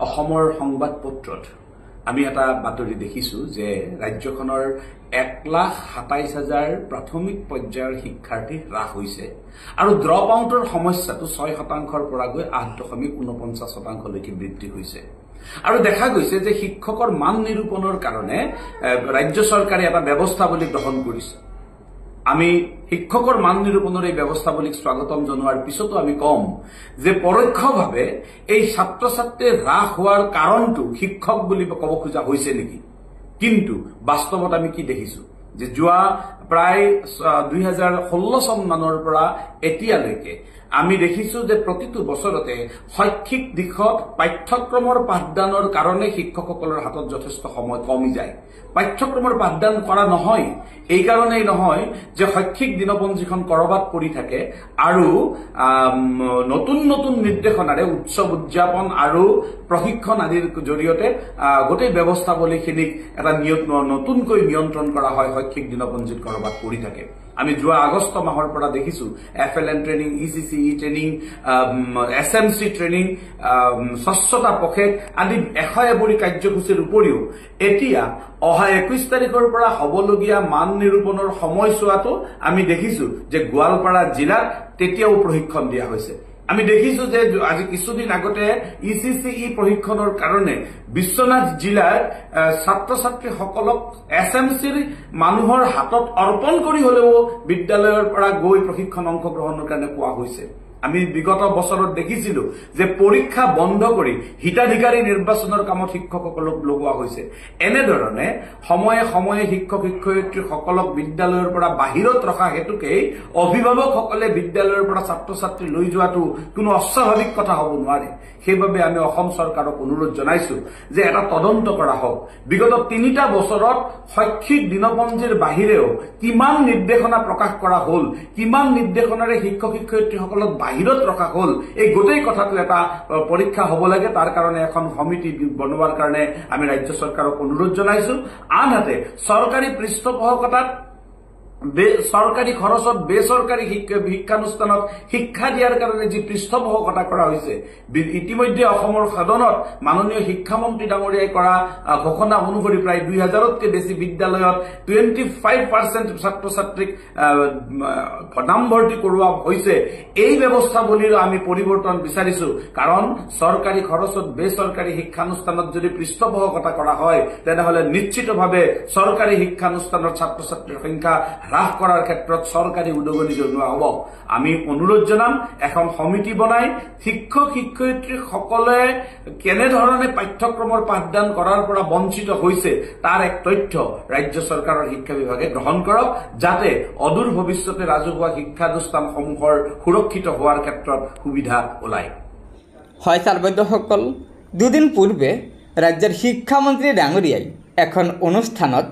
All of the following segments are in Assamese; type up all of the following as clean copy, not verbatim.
অসমৰ সংবাদপত্ৰত আমি এটা বাতৰি দেখিছো যে ৰাজ্যখনৰ 1,27,000 প্ৰাথমিক পৰ্যায়ৰ শিক্ষাৰ্থী হ্ৰাস হৈছে আৰু ড্ৰপ আউটৰ সমস্যাটো 6% পৰা গৈ 8.49% লৈকে বৃদ্ধি হৈছে। আৰু দেখা গৈছে যে শিক্ষকৰ মান নিৰূপণৰ কাৰণে ৰাজ্য চৰকাৰে এটা ব্যৱস্থাৱলী গ্ৰহণ কৰিছে। আমি শিক্ষকৰ মান নিৰূপণৰ এই ব্যৱস্থাৱলীক স্বাগতম জনোৱাৰ পিছতো আমি কম যে পৰোক্ষভাৱে এই ছাত্ৰ ছাত্ৰীৰ হ্ৰাস হোৱাৰ কাৰণটো শিক্ষক বুলি ক'ব খোজা হৈছে নেকি। কিন্তু বাস্তৱত আমি কি দেখিছো যে যোৱা প্ৰায় 2016 চন মানৰ পৰা এতিয়ালৈকে আমি দেখিছো যে প্ৰতিটো বছৰতে শৈক্ষিক দিশত পাঠ্যক্ৰমৰ পাঠদানৰ কাৰণে শিক্ষকসকলৰ হাতত যথেষ্ট সময় কমি যায়। পাঠ্যক্ৰমৰ পাঠদান কৰা নহয়, এই কাৰণেই নহয় যে শৈক্ষিক দিনপঞ্জীখন কৰবাত পৰি থাকে আৰু নতুন নতুন নিৰ্দেশনাৰে উৎসৱ উদযাপন আৰু প্ৰশিক্ষণ আদিৰ জৰিয়তে গোটেই ব্যৱস্থাৱলীখিনিক এটা নতুনকৈ নিয়ন্ত্ৰণ কৰা হয়। শৈক্ষিক দিনপঞ্জীত কৰবাত পৰি থাকে। আমি যোৱা আগষ্ট মাহৰ পৰা দেখিছো FLN training, ECCE training, SMC training, স্বচ্ছতা পখেক আদি 100 কাৰ্যসূচীৰ উপৰিও এতিয়া অহা 21 তাৰিখৰ পৰা হবলগীয়া মান নিৰূপণৰ সময়ছোৱাতো আমি দেখিছো যে গোৱালপাৰা জিলাত তেতিয়াও প্ৰশিক্ষণ দিয়া হৈছে। আমি দেখিছো যে আজি কিছুদিন আগতে ECCE প্ৰশিক্ষণৰ কাৰণে বিশ্বনাথ জিলাৰ ছাত্ৰ ছাত্ৰীসকলক SMCৰ মানুহৰ হাতত অৰ্পণ কৰি হলেও বিদ্যালয়ৰ পৰা গৈ প্ৰশিক্ষণ অংশগ্ৰহণৰ কাৰণে কোৱা হৈছে। আমি বিগত বছৰত দেখিছিলো যে পৰীক্ষা বন্ধ কৰি হিতাধিকাৰী নিৰ্বাচনৰ কামত শিক্ষকসকলক লগোৱা হৈছে। এনেধৰণে সময়ে সময়ে শিক্ষক শিক্ষয়িত্ৰীসকলক বিদ্যালয়ৰ পৰা বাহিৰত ৰখা হেতুকেই অভিভাৱকসকলে বিদ্যালয়ৰ পৰা ছাত্ৰ ছাত্ৰী লৈ যোৱাটো কোনো অস্বাভাৱিক কথা হ'ব নোৱাৰে। সেইবাবে আমি অসম চৰকাৰক অনুৰোধ জনাইছো যে এটা তদন্ত কৰা হওক। বিগত 3টা বছৰত শৈক্ষিক দিনপঞ্জীৰ বাহিৰেও কিমান নিৰ্দেশনা প্ৰকাশ কৰা হ'ল, কিমান নিৰ্দেশনাৰে শিক্ষক শিক্ষয়িত্ৰীসকলক বাহিৰত ৰখা হ'ল, এই গোটেই কথাটো এটা পৰীক্ষা হ'ব লাগে। তাৰ কাৰণে এখন সমিতি বনোৱাৰ কাৰণে আমি ৰাজ্য চৰকাৰক অনুৰোধ জনাইছো। আনহাতে চৰকাৰী পৃষ্ঠপোষকতাত চৰকাৰী খৰচত বেচৰকাৰী শিক্ষানুষ্ঠানত শিক্ষা দিয়াৰ কাৰণে যি পৃষ্ঠপোষকতা কৰা হৈছে, ইতিমধ্যে অসমৰ সদনত মাননীয় শিক্ষামন্ত্ৰী ডাঙৰীয়াই কৰা ঘোষণা অনুসৰি প্ৰায় 2000তকৈ বেছি বিদ্যালয়ত 25% ছাত্ৰ ছাত্ৰীক নামভৰ্তি কৰোৱা হৈছে। এই ব্যৱস্থাৱলীৰ আমি পৰিৱৰ্তন বিচাৰিছো, কাৰণ চৰকাৰী খৰচত বেচৰকাৰী শিক্ষানুষ্ঠানত যদি পৃষ্ঠপোষকতা কৰা হয় তেনেহলে নিশ্চিতভাৱে চৰকাৰী শিক্ষানুষ্ঠানৰ ছাত্ৰ ছাত্ৰীৰ সংখ্যা হ্ৰাস কৰাৰ ক্ষেত্ৰত চৰকাৰী উদগনি জনোৱা হ'ব। আমি অনুৰোধ জনাম এখন সমিতি বনাই শিক্ষক শিক্ষয়িত্ৰীসকলে কেনেধৰণে পাঠ্যক্ৰমৰ পাঠদান কৰাৰ পৰা বঞ্চিত হৈছে তাৰ এক তথ্য ৰাজ্য চৰকাৰৰ শিক্ষা বিভাগে গ্ৰহণ কৰক, যাতে অদূৰ ভৱিষ্যতে ৰাজহুৱা শিক্ষানুষ্ঠানসমূহৰ সুৰক্ষিত হোৱাৰ ক্ষেত্ৰত সুবিধা ওলায়। হয় ছাৰবৈদ্যসকল, দুদিন পূৰ্বে ৰাজ্যৰ শিক্ষামন্ত্ৰী ডাঙৰীয়াই এখন অনুষ্ঠানত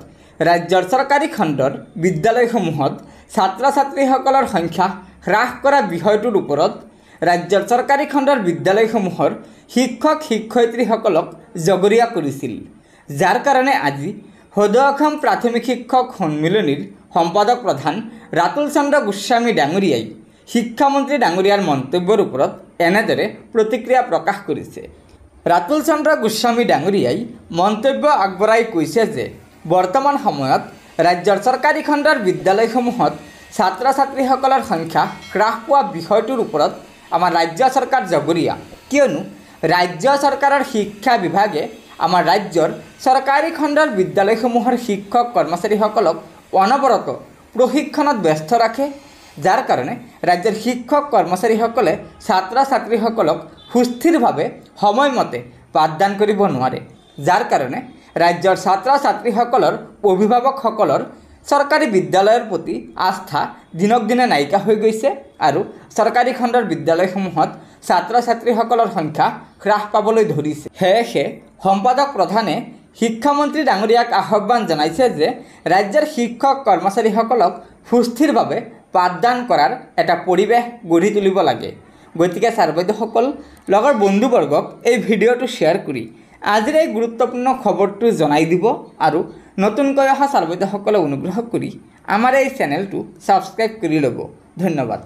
ৰাজ্যৰ চৰকাৰী খণ্ডৰ বিদ্যালয়সমূহত ছাত্ৰ ছাত্ৰীসকলৰ সংখ্যা হ্ৰাস কৰা বিষয়টোৰ ওপৰত ৰাজ্যৰ চৰকাৰী খণ্ডৰ বিদ্যালয়সমূহৰ শিক্ষক শিক্ষয়িত্ৰীসকলক জগৰীয়া কৰিছিল, যাৰ কাৰণে আজি সদৌ অসম প্ৰাথমিক শিক্ষক সন্মিলনীৰ সম্পাদক প্ৰধান ৰাতুল চন্দ্ৰ গোস্বামী ডাঙৰীয়াই শিক্ষামন্ত্ৰী ডাঙৰীয়াৰ মন্তব্যৰ ওপৰত এনেদৰে প্ৰতিক্ৰিয়া প্ৰকাশ কৰিছে। ৰাতুল চন্দ্ৰ গোস্বামী ডাঙৰীয়াই মন্তব্য আগবঢ়াই কৈছে যে বৰ্তমান সময়ত ৰাজ্যৰ চৰকাৰী খণ্ডৰ বিদ্যালয়সমূহত ছাত্ৰ ছাত্ৰীসকলৰ সংখ্যা হ্ৰাস পোৱা বিষয়টোৰ ওপৰত আমাৰ ৰাজ্য চৰকাৰ জগৰীয়া, কিয়নো ৰাজ্য চৰকাৰৰ শিক্ষা বিভাগে আমাৰ ৰাজ্যৰ চৰকাৰী খণ্ডৰ বিদ্যালয়সমূহৰ শিক্ষক কৰ্মচাৰীসকলক অনবৰত প্ৰশিক্ষণত ব্যস্ত ৰাখে, যাৰ কাৰণে ৰাজ্যৰ শিক্ষক কৰ্মচাৰীসকলে ছাত্ৰ ছাত্ৰীসকলক সুস্থিৰভাৱে সময়মতে পাঠদান কৰিব নোৱাৰে, যাৰ কাৰণে ৰাজ্যৰ ছাত্ৰ ছাত্ৰীসকলৰ অভিভাৱকসকলৰ চৰকাৰী বিদ্যালয়ৰ প্ৰতি আস্থা দিনক দিনে নাইকিয়া হৈ গৈছে আৰু চৰকাৰী খণ্ডৰ বিদ্যালয়সমূহত ছাত্ৰ ছাত্ৰীসকলৰ সংখ্যা হ্ৰাস পাবলৈ ধৰিছে। সেয়েহে সম্পাদক প্ৰধানে শিক্ষামন্ত্ৰী ডাঙৰীয়াক আহ্বান জনাইছে যে ৰাজ্যৰ শিক্ষক কৰ্মচাৰীসকলক সুস্থিৰভাৱে পাঠদান কৰাৰ এটা পৰিৱেশ গঢ়ি তুলিব লাগে। গতিকে ছাৰবৈদ্যসকল, লগৰ বন্ধুবৰ্গক এই ভিডিঅ'টো শ্বেয়াৰ কৰি আজিৰ এই গুৰুত্বপূৰ্ণ খবৰটো জনাই দিব আৰু নতুনকৈ অহা ছাৰবৈদ্যসকলে অনুগ্ৰহ কৰি আমাৰ এই চেনেলটো ছাবস্ক্ৰাইব কৰি ল'ব। ধন্যবাদ।